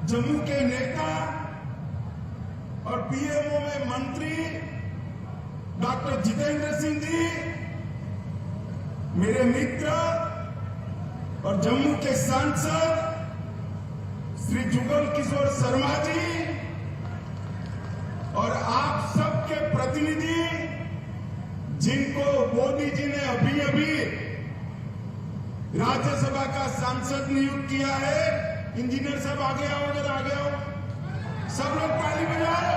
जम्मू के नेता और पीएमओ में मंत्री डॉक्टर जितेंद्र सिंह जी, मेरे मित्र और जम्मू के सांसद श्री जुगल किशोर शर्मा जी और आप सबके प्रतिनिधि जिनको मोदी जी ने अभी अभी राज्यसभा का सांसद नियुक्त किया है। इंजीनियर साहब आगे आओ, अगर आगे आओ, सब लोग ताली बजाओ।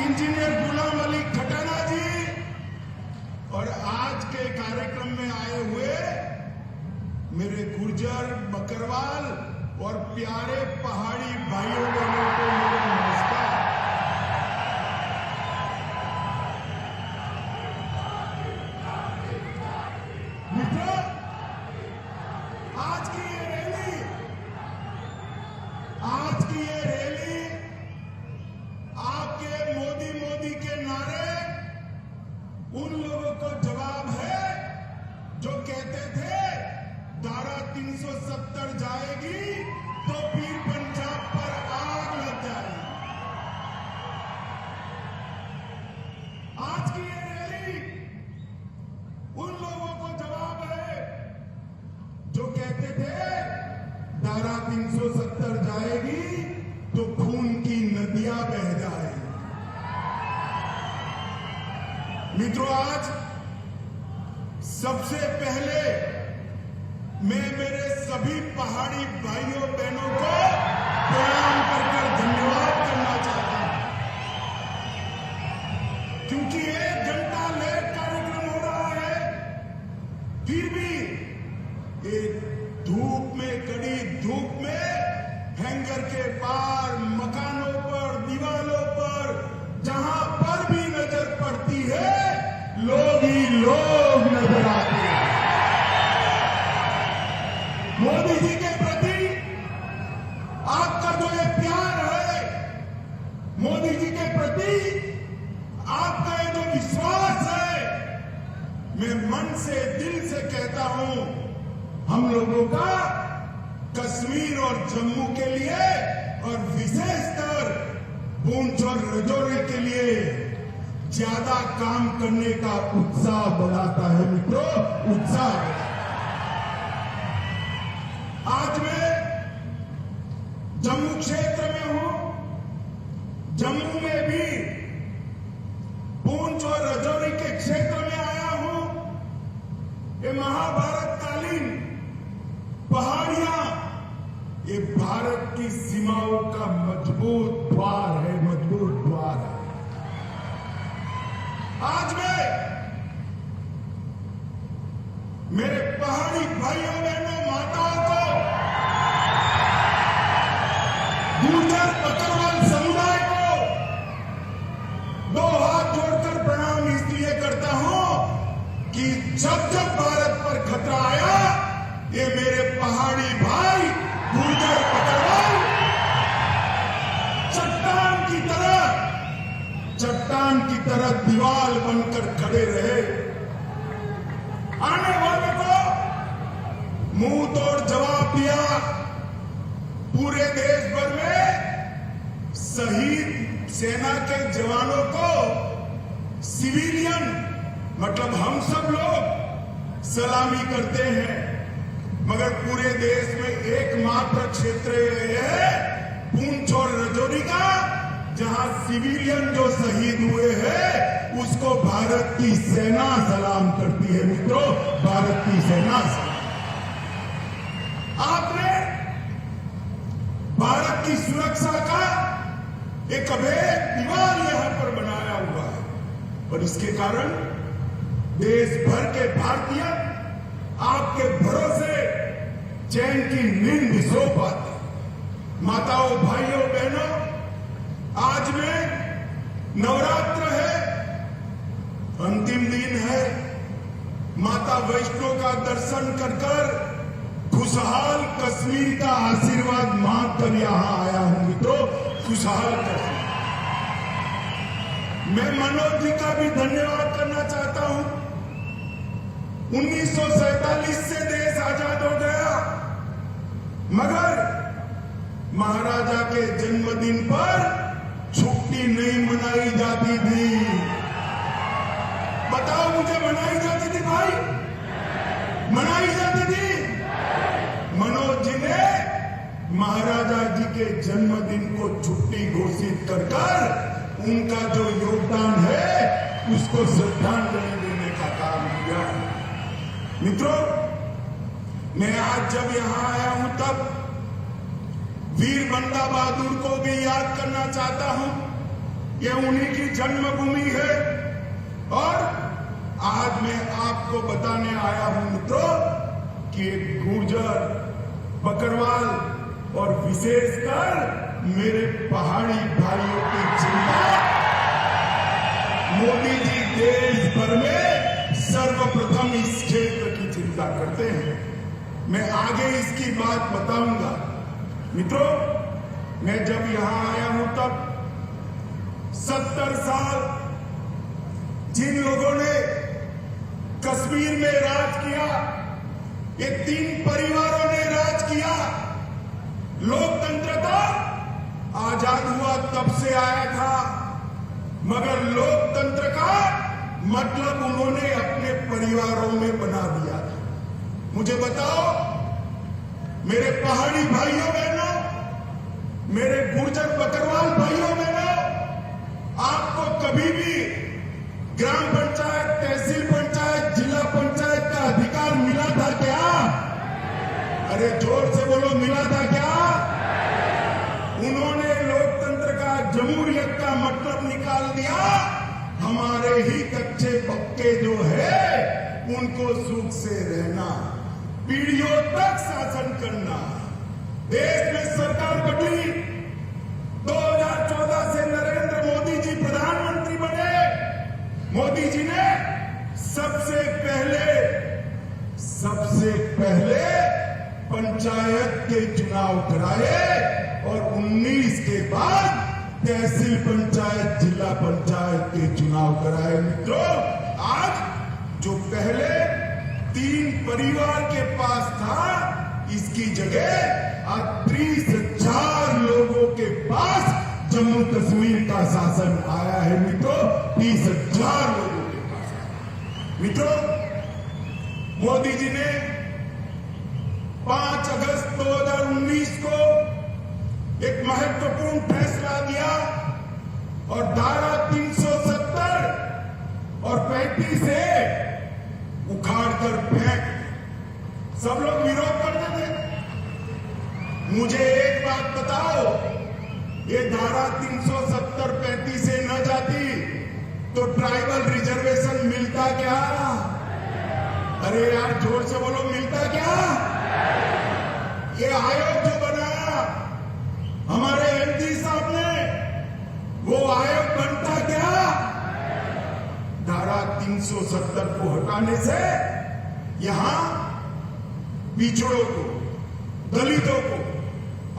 इंजीनियर गुलाम अली खटाना जी और आज के कार्यक्रम में आए हुए मेरे गुर्जर, बकरवाल और प्यारे पहाड़ी भाइयों बहनों को मेरा नमस्कार। मित्रों, आज की ये रैली आपके मोदी मोदी के नारे उन लोगों को जवाब है जो कहते थे धारा 370 जाएगी तो फिर पंजाब पर आग लग जाएगी। आज की ये रैली उन लोगों को जवाब है जो कहते थे धारा 370 जाएगी तो खून की नदियां बह जाएगी। मित्रों, आज सबसे पहले मैं मेरे सभी पहाड़ी भाइयों बहनों को प्रणाम कर धन्यवाद करना चाहता हूं, क्योंकि 1 घंटा लेट कार्यक्रम हो रहा है, फिर भी एक धूप में, कड़ी धूप में, हैंगर के पार, मकानों पर, दीवारों पर, जहां पर भी नजर पड़ती है लोग ही लोग नजर आते हैं। मोदी जी के प्रति आपका जो ये प्यार है, मोदी जी के प्रति आपका ये जो विश्वास है, मैं मन से, दिल से कहता हूं, हम लोगों का कश्मीर और जम्मू के लिए और विशेषकर पूंछ और राजौरी के लिए ज्यादा काम करने का उत्साह बढ़ाता है। मित्रों, उत्साह। आज मैं जम्मू क्षेत्र में हूं, जम्मू में भी पूंछ और राजौरी के क्षेत्र में आया हूं। ये महाभारत कालीन पहाड़ियां, ये भारत की सीमाओं का मजबूत द्वार है, मजबूत द्वार है। आज मैं मेरे पहाड़ी भाइयों बहनों, माताओं को, गुर्जर बकरवाल समुदाय को 2 हाथ जोड़कर प्रणाम इसलिए करता हूं कि जब जब भारत पर खतरा आया, ये मेरे पहाड़ी भाई गुर्जर बकरवाल चट्टान की तरह दीवार बनकर खड़े रहे। आने वाले को मुंह तोड़ जवाब दिया। पूरे देश भर में शहीद सेना के जवानों को सिविलियन, मतलब हम सब लोग सलामी करते हैं, मगर पूरे देश में एकमात्र क्षेत्र है पूंछ और राजौरी का, जहां सिविलियन जो शहीद हुए हैं उसको भारत की सेना सलाम करती है। मित्रों, भारत की सेना सलाम। आपने भारत की सुरक्षा का एक अभेद दीवार यहां पर बनाया हुआ है और इसके कारण देश भर के भारतीय आपके भरोसे चैन की नींद सो पाते। माताओं, भाइयों, बहनों, आज में नवरात्र है, अंतिम दिन है। माता वैष्णो का दर्शन कर खुशहाल कश्मीर का आशीर्वाद मांगकर यहां आया हूं। मित्रों, खुशहाल कश्मीर। मैं मनोज जी का भी धन्यवाद करना चाहता हूं। 1947 से देश आजाद हो गया, मगर महाराजा के जन्मदिन पर छुट्टी नहीं मनाई जाती थी। बताओ मुझे, मनाई जाती थी भाई? मनाई जाती थी? मनोज जी ने महाराजा जी के जन्मदिन को छुट्टी घोषित कर उनका जो योगदान है उसको श्रद्धांजलि देने का काम किया। मित्रों, मैं आज जब यहां आया हूं तब वीर बंदा बहादुर को भी याद करना चाहता हूं। यह उन्हीं की जन्मभूमि है और आज मैं आपको बताने आया हूं मित्रों कि एक गुर्जर, बकरवाल और विशेषकर मेरे पहाड़ी भाइयों की चिंता मोदी जी देश भर में सर्वप्रथम इस क्षेत्र की चिंता करते हैं। मैं आगे इसकी बात बताऊंगा। मित्रों, मैं जब यहां आया हूं तब 70 साल जिन लोगों ने कश्मीर में राज किया, ये 3 परिवारों ने राज किया। लोकतंत्र का आजाद हुआ तब से आया था, मगर लोकतंत्र का मतलब उन्होंने अपने परिवारों में बना दिया था। मुझे बताओ मेरे पहाड़ी भाइयों बहनों, मेरे गुर्जर बकरवाल भाइयों बहनों, आपको कभी भी ग्राम पंचायत, तहसील पंचायत, जिला पंचायत का अधिकार मिला था क्या? अरे जोर से बोलो, मिला था क्या? उन्होंने लोकतंत्र का, जमहूरियत का मतलब निकाल दिया। हमारे ही कच्चे पक्के जो है उनको सुख से रहना, पीढ़ियों तक शासन करना। देश में सरकार बदली, 2014 से नरेंद्र मोदी जी प्रधानमंत्री बने। मोदी जी ने सबसे पहले पंचायत के चुनाव कराए और 19 के बाद तहसील पंचायत, जिला पंचायत के चुनाव कराए। मित्रों, आज जो पहले 3 परिवार के पास था, इसकी जगह आज 30,000 लोगों के पास जम्मू कश्मीर का शासन आया है। मित्रों, 30,000 लोगों के पास। मित्रों, मोदी जी ने 5 अगस्त 2019 को एक महत्वपूर्ण फैसला दिया और धारा 370 और 35 से उखाड़कर फेंक। सब लोग विरोध करते थे। मुझे एक बात बताओ, ये धारा 370-35 से न जाती तो ट्राइबल रिजर्वेशन मिलता क्या? अरे यार जोर से बोलो, मिलता क्या? ये आयोग जो बनाया हमारे एमपी साहब ने, वो आयोग बनता क्या? धारा 370 को हटाने से यहां पिछड़ों को, दलितों को,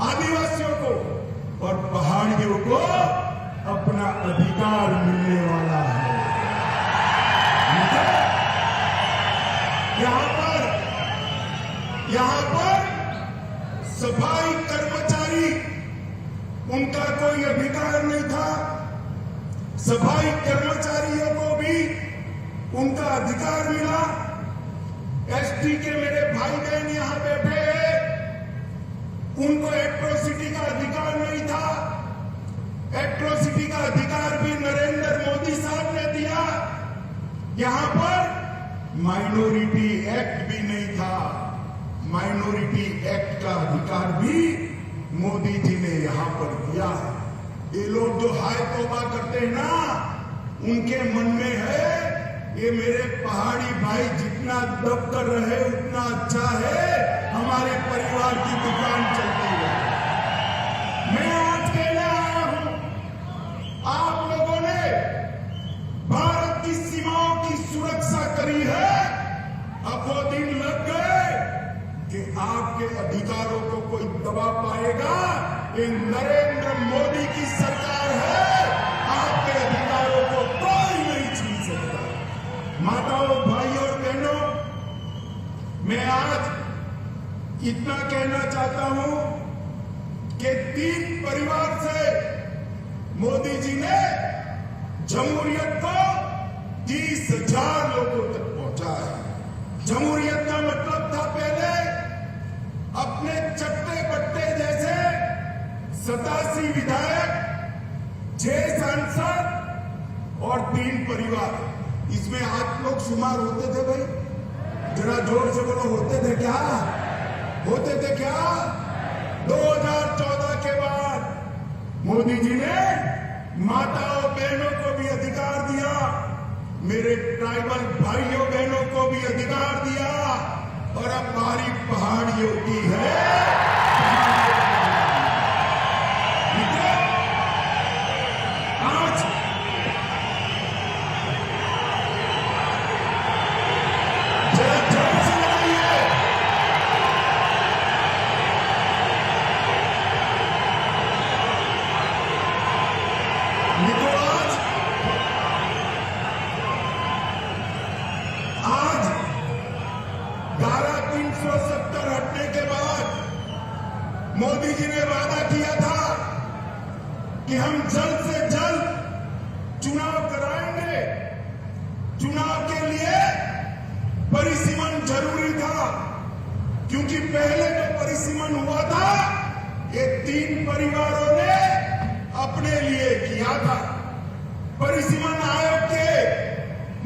आदिवासियों को और पहाड़ियों को अपना अधिकार मिलने वाला है। यहां पर सफाई कर्मचारी, उनका कोई अधिकार नहीं था। सफाई कर्मचारियों को भी उनका अधिकार मिला। एसटी के मेरे भाई बहन यहां बैठे हैं, उनको एट्रोसिटी का अधिकार नहीं था। एट्रोसिटी का अधिकार भी नरेंद्र मोदी साहब ने दिया। यहां पर माइनॉरिटी एक्ट भी नहीं था। माइनॉरिटी एक्ट का अधिकार भी मोदी जी ने यहां पर दिया है। ये लोग जो हाय तौबा करते हैं ना, उनके मन में है ये मेरे पहाड़ी भाई जितना दब कर रहे उतना अच्छा है, हमारे परिवार की दुकान चलती है। मैं आज कहने आया हूं, आप लोगों ने भारत की सीमाओं की सुरक्षा करी है। अब वो दिन लग गए कि आपके अधिकारों को कोई दबा पाएगा। ये नरेंद्र मोदी की सरकार है, आपके अधिकारों को कोई नहीं छीन सकता। माताओं, भाइयों और बहनों, मैं आज इतना कहना चाहता हूं कि 3 परिवार से मोदी जी ने जमहूरियत को 30,000 लोगों तक पहुंचाया। जमहूरियत का मतलब था पहले अपने चट्टे बट्टे जैसे 87 विधायक, 6 सांसद और 3 परिवार। इसमें 8 लोग शुमार होते थे भाई? जरा जोर से बोलो, होते थे क्या? होते थे क्या? 2014 के बाद मोदी जी ने माताओं बहनों को भी अधिकार दिया, मेरे ट्राइबल भाइयों बहनों को भी अधिकार दिया, और अब बारी पहाड़ियों की है। आज जरा जोर से लगाइए। आज 370 हटने के बाद मोदी जी ने वादा किया था कि हम जल्द से जल्द चुनाव कराएंगे। चुनाव के लिए परिसीमन जरूरी था, क्योंकि पहले जो परिसीमन हुआ था ये 3 परिवारों ने अपने लिए किया था। परिसीमन आयोग के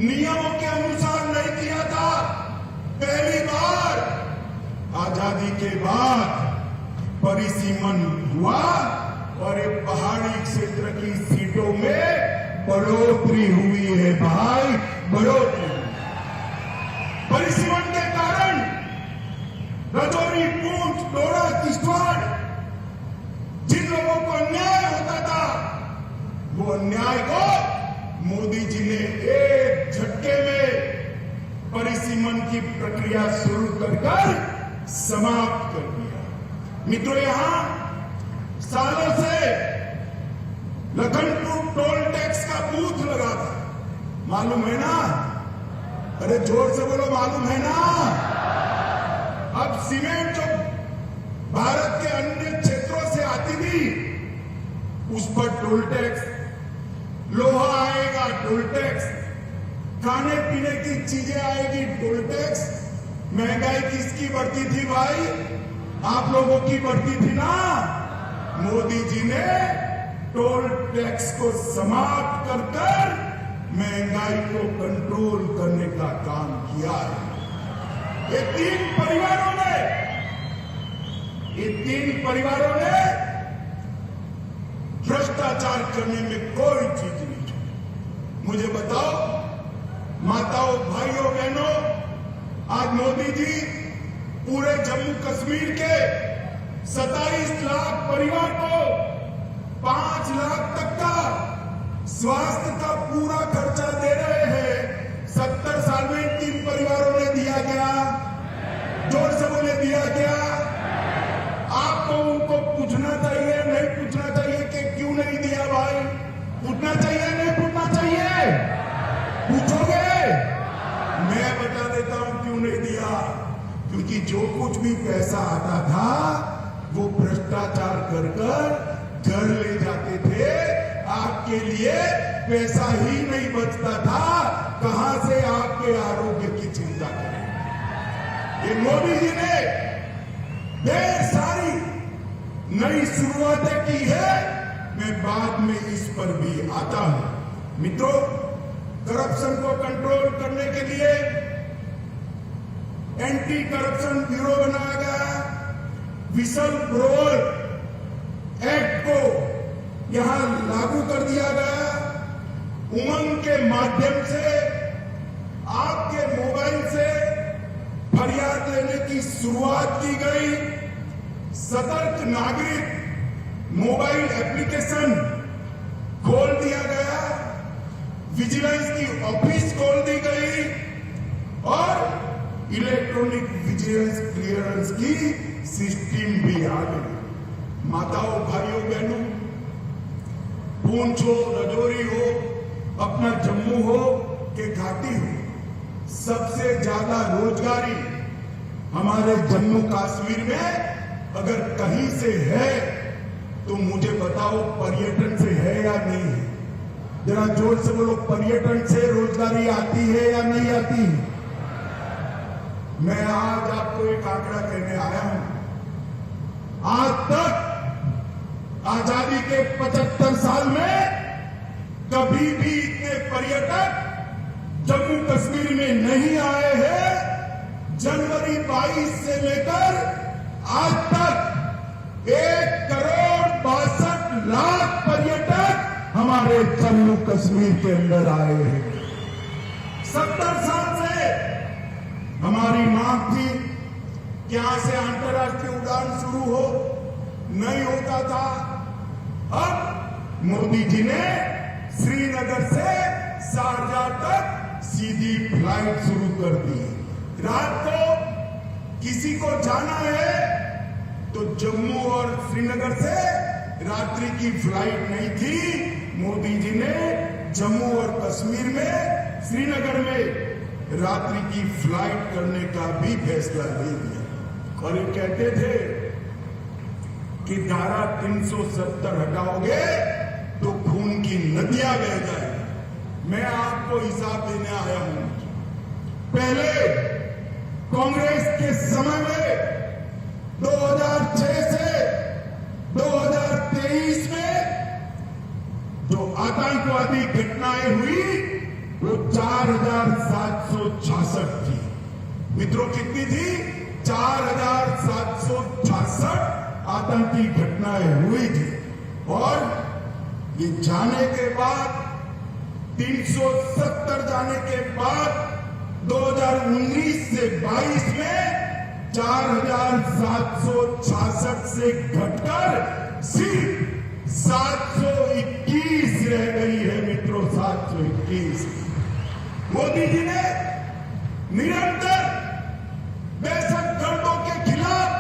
नियमों के अनुसार नहीं किया था। पहली बार आजादी के बाद परिसीमन हुआ और एक पहाड़ी क्षेत्र की सीटों में बढ़ोतरी हुई है भाई, बढ़ोतरी। परिसीमन के कारण राजौरी, पूंछ, डोडा, किश्तवाड़ जिन लोगों को अन्याय होता था, वो अन्याय को मोदी जी ने एक झटके में परिसीमन की प्रक्रिया शुरू कर समाप्त कर दिया। मित्रों, यहां सालों से लखनपुर टोल टैक्स का बूथ लगा था, मालूम है ना? अरे जोर से बोलो, मालूम है ना? अब सीमेंट जो भारत के अन्य क्षेत्रों से आती थी उस पर टोल टैक्स, लोहा आएगा टोल टैक्स, खाने पीने की चीजें आएगी टोल टैक्स। महंगाई किसकी बढ़ती थी भाई? आप लोगों की बढ़ती थी ना। मोदी जी ने टोल टैक्स को समाप्त कर महंगाई को कंट्रोल करने का काम किया है। ये 3 परिवारों ने भ्रष्टाचार करने में कोई चीज नहीं छोड़ी। मुझे बताओ माताओं, भाइयों, बहनों, आज मोदी जी पूरे जम्मू कश्मीर के 27 लाख परिवार को 5 लाख तक का स्वास्थ्य का पूरा खर्चा दे रहे हैं। 70 साल में 3 परिवारों ने दिया क्या? जोर से बोले, दिया क्या? आपको उनको पूछना चाहिए, नहीं पूछना चाहिए कि क्यों नहीं दिया भाई? पूछना चाहिए, नहीं पूछना चाहिए? पूछोगे? मैं बता देता हूं क्यों नहीं दिया। क्योंकि जो कुछ भी पैसा आता था वो भ्रष्टाचार कर घर ले जाते थे। आपके लिए पैसा ही नहीं बचता था, कहां से आपके आरोग्य की चिंता करें। ये मोदी जी ने ढेर सारी नई शुरुआतें की है, मैं बाद में इस पर भी आता हूं। मित्रों, करप्शन को कंट्रोल करने के लिए एंटी करप्शन ब्यूरो बनाया गया। विसल ब्लोअर एक्ट को यहां लागू कर दिया गया। उमंग के माध्यम से आपके मोबाइल से फरियाद लेने की शुरुआत की गई। सतर्क नागरिक मोबाइल एप्लीकेशन खोल दिया गया। विजिलेंस की ऑफिस खोल दी गई और इलेक्ट्रॉनिक विजिलेंस क्लियरेंस की सिस्टम भी आ गई। माताओं, भाइयों, बहनों, पूंछ हो, राजौरी हो, अपना जम्मू हो कि घाटी हो, सबसे ज्यादा रोजगारी हमारे जम्मू कश्मीर में अगर कहीं से है बताओ पर्यटन से है या नहीं है? जरा जोर से बोलो, पर्यटन से रोजगारी आती है या नहीं आती? मैं आज आपको एक आंकड़ा कहने आया हूं। आज तक आजादी के 75 साल में कभी भी इतने पर्यटक जम्मू कश्मीर में नहीं आए हैं। जनवरी 22 से लेकर आज तक 1,62,00,000 पर्यटक हमारे जम्मू कश्मीर के अंदर आए हैं। 70 साल से हमारी मांग थी कि यहां से अंतर्राष्ट्रीय उड़ान शुरू हो, नहीं होता था। अब मोदी जी ने श्रीनगर से शारजाह तक सीधी फ्लाइट शुरू कर दी। रात को किसी को जाना है तो जम्मू और श्रीनगर से रात्रि की फ्लाइट नहीं थी। मोदी जी ने जम्मू और कश्मीर में, श्रीनगर में रात्रि की फ्लाइट करने का भी फैसला ले लिया। और ये कहते थे कि धारा 370 हटाओगे तो खून की नदियां बह जाएगी। मैं आपको हिसाब देने आया हूं। पहले कांग्रेस के समय में 2006 से 2023 में जो आतंकवादी घटनाएं हुई वो 4,766 थी। मित्रों, कितनी थी? 4,766 आतंकी घटनाएं हुई थी। और ये जाने के बाद 370 जाने के बाद 2019 से 22 में 4,766 से घटकर सिर्फ 721 रह गई है। मित्रों, 721। मोदी जी ने निरंतर दहशतगर्दों के खिलाफ,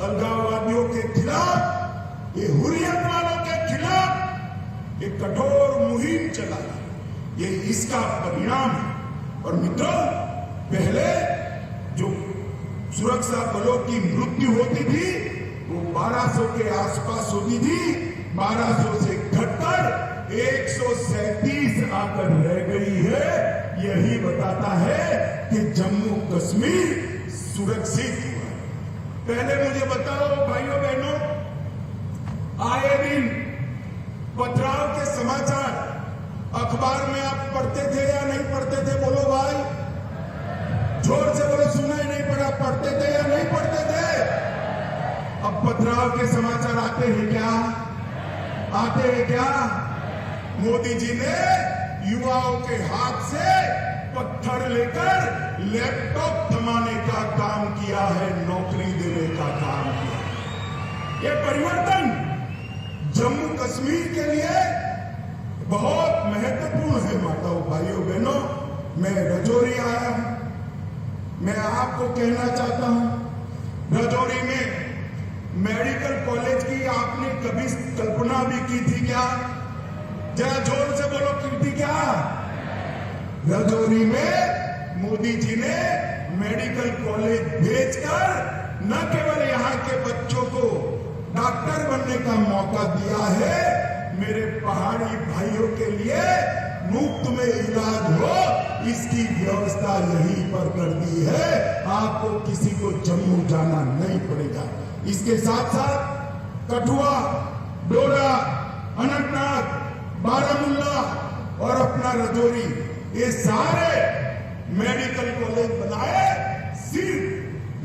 अलगाववादियों के खिलाफ, ये हुर्रियत वालों के खिलाफ एक कठोर मुहिम चलाई। ये इसका परिणाम है। और मित्रों, पहले जो सुरक्षा बलों की मृत्यु होती थी वो 1200 के आसपास होती थी। 1200 से घटकर 137 आकर रह गई है। यही बताता है कि जम्मू कश्मीर सुरक्षित हुआ। पहले मुझे बताओ भाइयों बहनों, आए दिन पथराव के समाचार अखबार में आप पढ़ते थे या नहीं पढ़ते थे? बोलो भाई, जोर से बोलो। सुना ही नहीं पड़ा? पढ़ते थे या नहीं पढ़ते थे? अब पथराव के समाचार आते हैं क्या? आते हैं क्या? मोदी जी ने युवाओं के हाथ से पत्थर लेकर लैपटॉप थमाने का काम किया है, नौकरी देने का काम किया। ये परिवर्तन जम्मू कश्मीर के लिए बहुत महत्वपूर्ण है। माताओं, भाइयों, बहनों, मैं रजौरी आया हूं। मैं आपको कहना चाहता हूं, रजौरी में मेडिकल कॉलेज की आपने कभी कल्पना भी की थी क्या? जरा जोर से बोलो, की थी क्या? रजौरी में मोदी जी ने मेडिकल कॉलेज भेजकर न केवल यहां के बच्चों को डॉक्टर बनने का मौका दिया है, मेरे पहाड़ी भाइयों के लिए मुफ्त में इलाज हो इसकी व्यवस्था यहीं पर कर दी है। आपको किसी को जम्मू जाना नहीं पड़ेगा। इसके साथ साथ कठुआ, डोडा, अनंतनाग, बारामूला और अपना रजौरी, ये सारे मेडिकल कॉलेज बनाए सिर्फ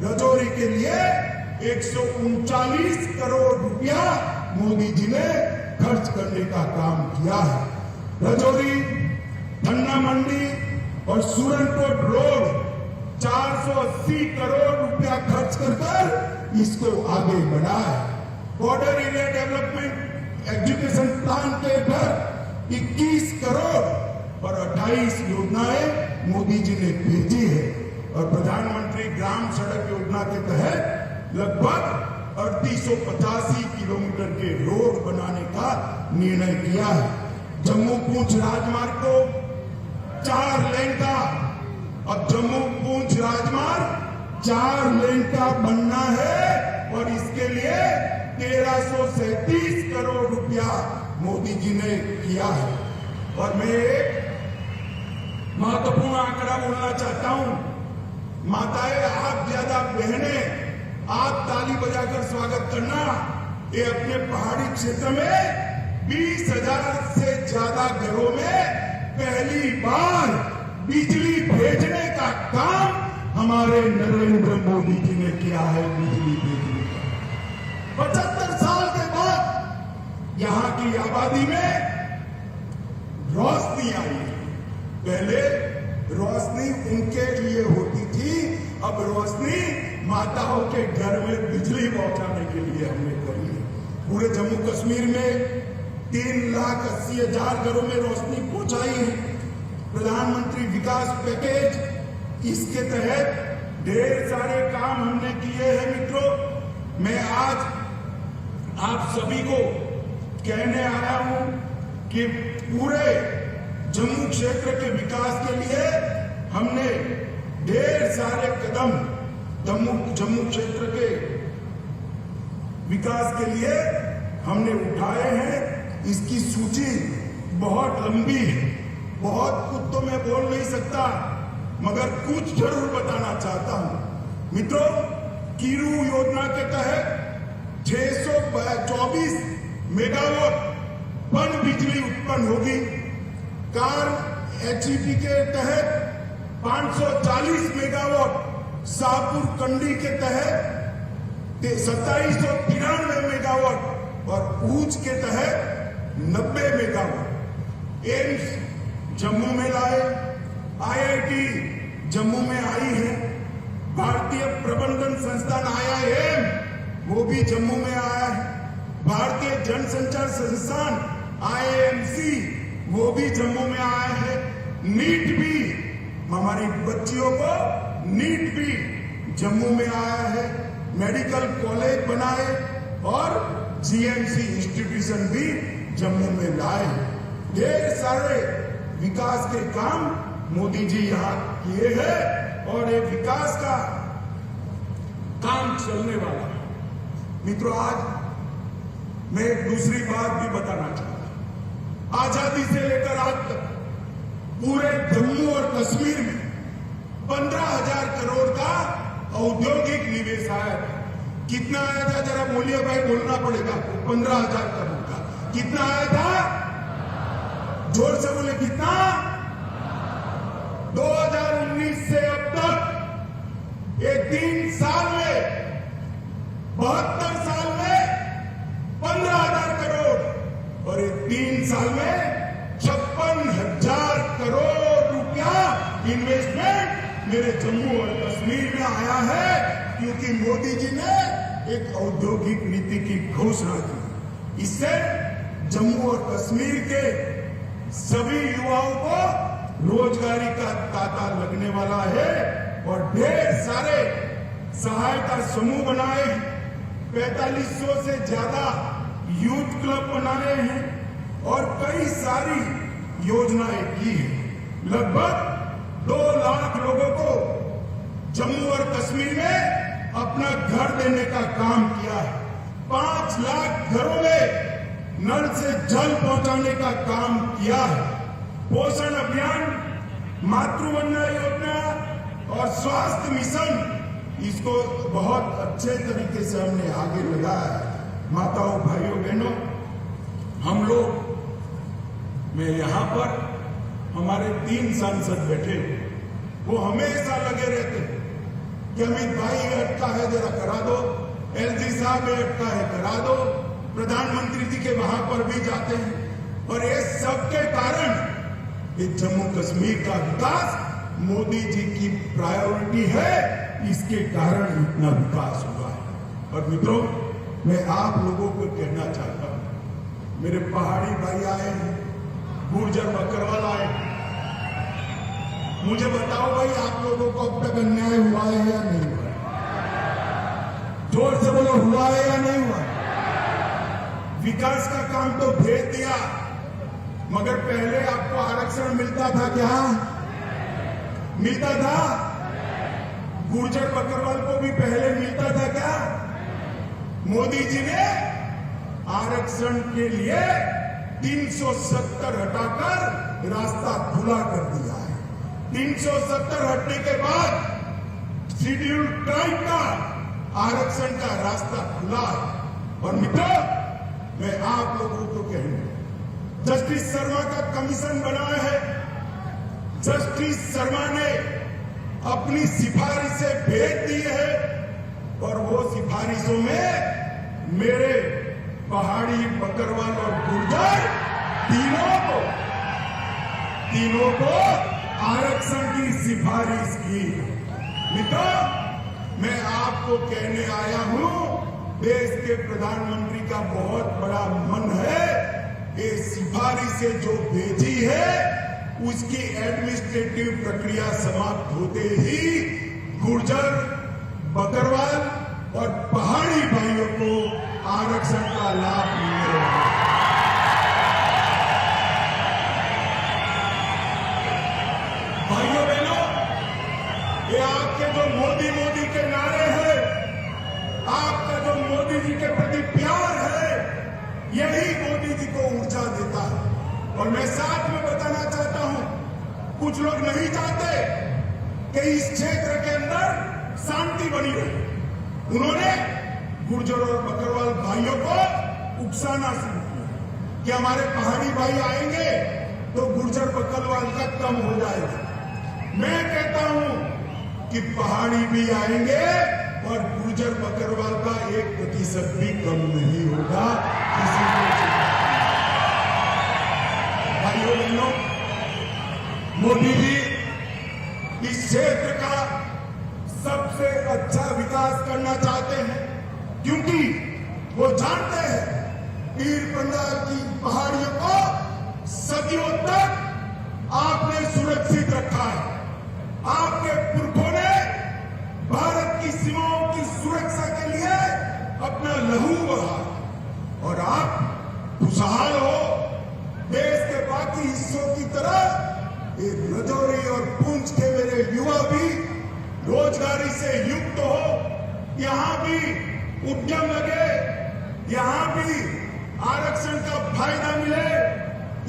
रजौरी के लिए। 139 करोड़ रुपया मोदी जी ने खर्च करने का काम किया है। रजौरी, धन्ना मंडी और सूरनकोट रोड 480 करोड़ रुपया खर्च कर इसको आगे बढ़ाया। Border area development education plan के तहत 21 करोड़ और 28 योजनाएं मोदी जी ने भेजी है। और प्रधानमंत्री ग्राम सड़क योजना के तहत लगभग 3885 किलोमीटर के रोड बनाने का निर्णय किया है। जम्मू पूंछ राजमार्ग को 4 लेन का, अब जम्मू पूंछ राजमार्ग 4 लेन का बनना है और इसके लिए 1337 करोड़ रुपया मोदी जी ने किया है। और मैं एक महत्वपूर्ण आंकड़ा बोलना चाहता हूं। माताएं आप ज्यादा, बहनें आप ताली बजाकर स्वागत करना। ये अपने पहाड़ी क्षेत्र में 20,000 से ज्यादा घरों में पहली बार बिजली भेजने का काम हमारे नरेंद्र मोदी जी ने किया है। बिजली भेजने का 75 साल के बाद यहां की आबादी में रोशनी आई है। पहले रोशनी उनके लिए होती थी, अब रोशनी माताओं के घर में बिजली पहुंचाने के लिए हमने करी है। पूरे जम्मू कश्मीर में 3,80,000 घरों में रोशनी पहुंचाई है। प्रधानमंत्री विकास पैकेज, इसके तहत ढेर सारे काम हमने किए हैं। मित्रों, मैं आज आप सभी को कहने आया हूं कि पूरे जम्मू क्षेत्र के विकास के लिए हमने ढेर सारे कदम जम्मू क्षेत्र के विकास के लिए हमने उठाए हैं। इसकी सूची बहुत लंबी है, बहुत कुछ तो मैं बोल नहीं सकता, मगर कुछ जरूर बताना चाहता हूं। मित्रों, कीरू योजना के तहत 624 मेगावाट पन बिजली उत्पन्न होगी। कार HEP के तहत 540 मेगावाट, शाहपुर कंडी के तहत 2793 मेगावाट और ऊंच के तहत 90 मेगावाट। एम्स जम्मू में लाए, IIT जम्मू में आई है, भारतीय प्रबंधन संस्थान IIM वो भी जम्मू में आया है, भारतीय जनसंचार संस्थान IIMC वो भी जम्मू में आया है। नीट भी, हमारी बच्चियों को नीट भी जम्मू में आया है। मेडिकल कॉलेज बनाए और GMC इंस्टीट्यूशन भी जम्मू में लाए। ढेर सारे विकास के काम मोदी जी यहां किए हैं और ये विकास का काम चलने वाला है। मित्रों, आज मैं एक दूसरी बात भी बताना चाहता हूं। आजादी से लेकर आज तक पूरे जम्मू और कश्मीर में 15,000 करोड़ का औद्योगिक निवेश आया था। कितना आया था जरा बोलिए भाई, बोलना पड़ेगा। 15,000 करोड़ का कितना आया था? जोर से बोले, कितना? 2019 से अब तक ये 3 साल में 72 साल में 15,000 करोड़ और ये 3 साल में 56,000 करोड़ रुपया इन्वेस्टमेंट मेरे जम्मू और कश्मीर में आया है, क्योंकि मोदी जी ने एक औद्योगिक नीति की घोषणा की। इससे जम्मू और कश्मीर के सभी युवाओं को रोजगारी का तांता लगने वाला है और ढेर सारे सहायता समूह बनाए, 4500 से ज्यादा यूथ क्लब बनाए हैं और कई सारी योजनाएं की है। लगभग 2 लाख लोगों को जम्मू और कश्मीर में अपना घर देने का काम किया है। 5 लाख घरों में नल से जल पहुंचाने का काम किया है। पोषण अभियान, मातृवंदना योजना और स्वास्थ्य मिशन, इसको बहुत अच्छे तरीके से हमने आगे लगाया है। माताओं, भाइयों, बहनों, हम लोग में यहाँ पर हमारे 3 सांसद बैठे, वो हमेशा लगे रहते कि अमित भाई अटका है, जरा करा दो, LG साहब अटका है, करा दो। प्रधानमंत्री जी के वहां पर भी जाते हैं और ये सबके कारण ये जम्मू कश्मीर का विकास मोदी जी की प्रायोरिटी है, इसके कारण इतना विकास हुआ है। और मित्रों, मैं आप लोगों को कहना चाहता हूं, मेरे पहाड़ी भाई आए हैं, गुर्जर बकरवाल आए, मुझे बताओ भाई, आप लोगों को अब तक अन्याय हुआ है या नहीं हुआ? जोर से बोलो, हुआ है या नहीं हुआ? विकास का काम तो भेज दिया, मगर पहले आपको आरक्षण मिलता था क्या? मिलता था? गुर्जर बकरवाल को भी पहले मिलता था क्या? मोदी जी ने आरक्षण के लिए 370 हटाकर रास्ता खुला कर दिया है। 370 हटने के बाद शेड्यूल ट्राइब का आरक्षण का रास्ता खुला है। और मित्रों, मैं आप लोगों को कहूंगा, जस्टिस शर्मा का कमीशन बनाया है। जस्टिस शर्मा ने अपनी सिफारिशें भेज दी है और वो सिफारिशों में मेरे पहाड़ी, बकरवाल और गुर्जर तीनों को आरक्षण की सिफारिश की। मित्रों, मैं आपको कहने आया हूं, देश के प्रधानमंत्री का बहुत बड़ा मन है। ये सिफारिशें जो भेजी है उसकी एडमिनिस्ट्रेटिव प्रक्रिया समाप्त होते ही गुर्जर, बकरवाल और पहाड़ी भाइयों को आरक्षण का लाभ मिलने वाला है। भाइयों बहनों, ये आपके जो मोदी के नारे हैं, आपका जो मोदी जी के प्रति प्यार है, यही मोदी जी को ऊर्जा देता है। और मैं साथ में बताना चाहता हूं, कुछ लोग नहीं चाहते कि इस क्षेत्र के अंदर शांति बनी रहे। उन्होंने गुर्जर और बकरवाल भाइयों को उकसाना शुरू किया कि हमारे पहाड़ी भाई आएंगे तो गुर्जर बकरवाल का कम हो जाएगा। मैं कहता हूं कि पहाड़ी भी आएंगे और गुर्जर बकरवाल का 1% भी कम नहीं होगा। किसी को भाइयों बहनों, मोदी जी इस क्षेत्र का सबसे अच्छा विकास करना चाहते हैं, क्योंकि वो जानते हैं पीर पंजाल की पहाड़ियों को सदियों तक आपने सुरक्षित रखा है। आपके पुरखों ने भारत की सीमाओं की सुरक्षा के लिए अपना लहू बहा और आप खुशहाल हो। देश के बाकी हिस्सों की तरह ये राजौरी और पुंछ के मेरे युवा भी रोजगारी से युक्त हो, यहां भी उद्यम लगे, यहां भी आरक्षण का फायदा मिले,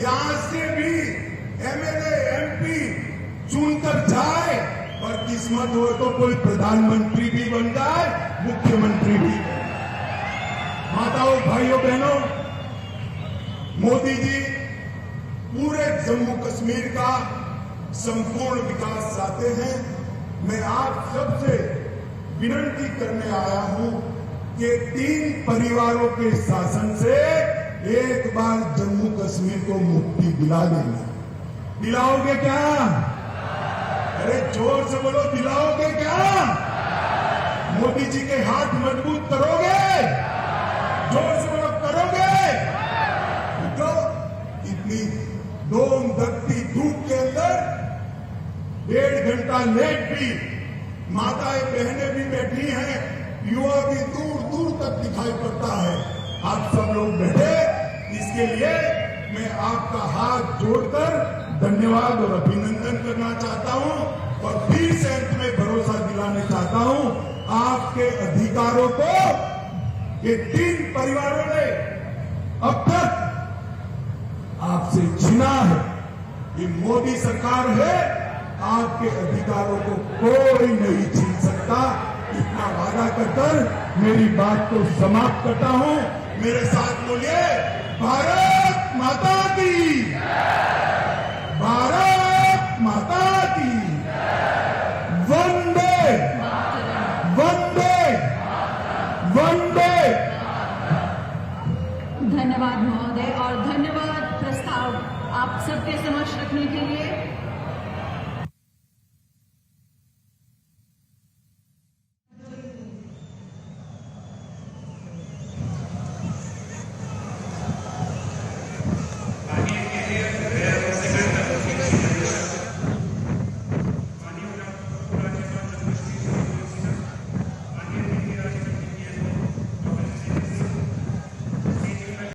यहां से भी एमएलए एमपी चुनकर जाए और किस्मत हो तो कोई प्रधानमंत्री भी बन जाए, मुख्यमंत्री भी। माताओं, भाइयों बहनों, मोदी जी पूरे जम्मू कश्मीर का संपूर्ण विकास चाहते हैं। मैं आप सबसे विनती करने आया हूं कि 3 परिवारों के शासन से एक बार जम्मू कश्मीर को मुक्ति दिला देना। दिलाओगे क्या? अरे जोर से बोलो, दिलाओगे क्या? मोदी जी के हाथ मजबूत करोगे? जोर से बोलो, करोगे? तो इतनी दोम दकती धूप के अंदर 1.5 घंटा लेट भी माताएं बहनें भी बैठी हैं, युवा भी दूर दूर तक दिखाई पड़ता है। आप सब लोग बैठे, इसके लिए मैं आपका हाथ जोड़कर धन्यवाद और अभिनंदन करना चाहता हूं और फिर से अंत में भरोसा दिलाने चाहता हूं, आपके अधिकारों को ये 3 परिवारों ने अब तक आपसे छीना है। ये मोदी सरकार है, आपके अधिकारों को कोई नहीं छीन सकता। इतना वादा कर मेरी बात को समाप्त करता हूं। मेरे साथ बोलिए, भारत माता की, भारत माता की, वंदे वंदे वंदे। धन्यवाद महोदय और धन्यवाद प्रस्ताव आप सबके समक्ष रखने के लिए।